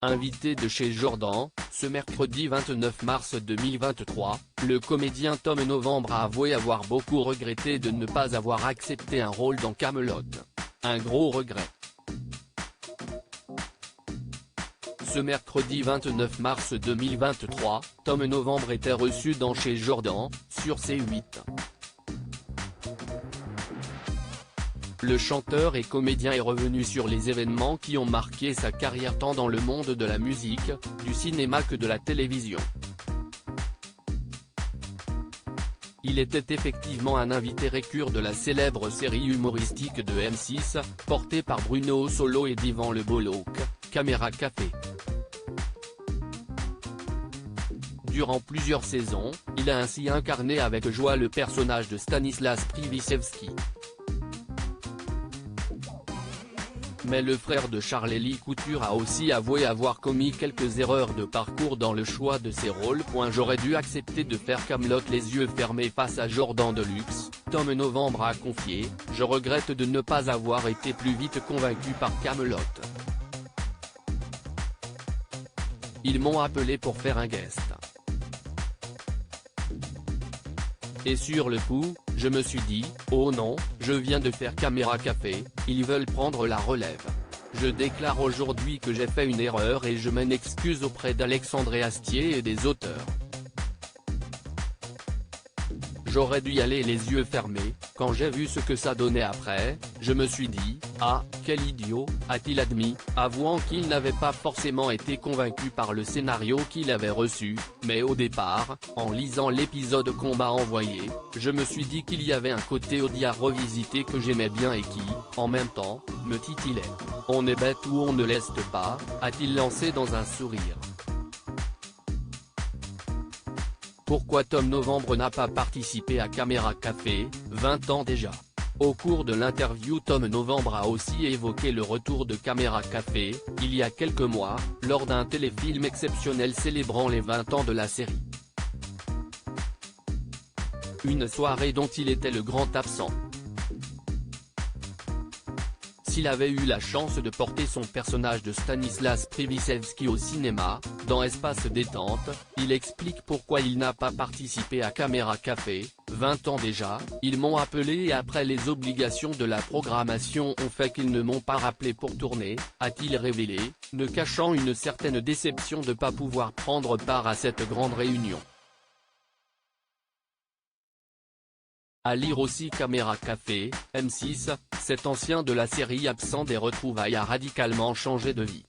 Invité de chez Jordan, ce mercredi 29 mars 2023, le comédien Tom Novembre a avoué avoir beaucoup regretté de ne pas avoir accepté un rôle dans Kaamelott. Un gros regret. Ce mercredi 29 mars 2023, Tom Novembre était reçu dans chez Jordan, sur C8. Le chanteur et comédien est revenu sur les événements qui ont marqué sa carrière tant dans le monde de la musique, du cinéma que de la télévision. Il était effectivement un invité récurrent de la célèbre série humoristique de M6, portée par Bruno Solo et Divan Le Bollock, Caméra Café. Durant plusieurs saisons, il a ainsi incarné avec joie le personnage de Stanislas Przybyszewski. Mais le frère de Charlélie Couture a aussi avoué avoir commis quelques erreurs de parcours dans le choix de ses rôles. J'aurais dû accepter de faire Kaamelott les yeux fermés face à Jordan Deluxe, Tom Novembre a confié, je regrette de ne pas avoir été plus vite convaincu par Kaamelott. Ils m'ont appelé pour faire un guest. Et sur le coup, je me suis dit, oh non, je viens de faire Caméra Café, ils veulent prendre la relève. Je déclare aujourd'hui que j'ai fait une erreur et je m'en excuse auprès d'Alexandre Astier et des auteurs. J'aurais dû y aller les yeux fermés. Quand j'ai vu ce que ça donnait après, je me suis dit, ah, quel idiot, a-t-il admis, avouant qu'il n'avait pas forcément été convaincu par le scénario qu'il avait reçu, mais au départ, en lisant l'épisode qu'on m'a envoyé, je me suis dit qu'il y avait un côté Audiard revisité que j'aimais bien et qui, en même temps, me titillait. On est bête ou on ne l'est pas, a-t-il lancé dans un sourire. Pourquoi Tom Novembre n'a pas participé à Caméra Café, 20 ans déjà. Au cours de l'interview, Tom Novembre a aussi évoqué le retour de Caméra Café, il y a quelques mois, lors d'un téléfilm exceptionnel célébrant les 20 ans de la série. Une soirée dont il était le grand absent. S'il avait eu la chance de porter son personnage de Stanislas Przybyszewski au cinéma, dans Espace Détente, il explique pourquoi il n'a pas participé à Caméra Café, 20 ans déjà, ils m'ont appelé et après les obligations de la programmation ont fait qu'ils ne m'ont pas rappelé pour tourner, a-t-il révélé, ne cachant une certaine déception de ne pas pouvoir prendre part à cette grande réunion. À lire aussi Caméra Café, M6, cet ancien de la série absent des retrouvailles a radicalement changé de vie.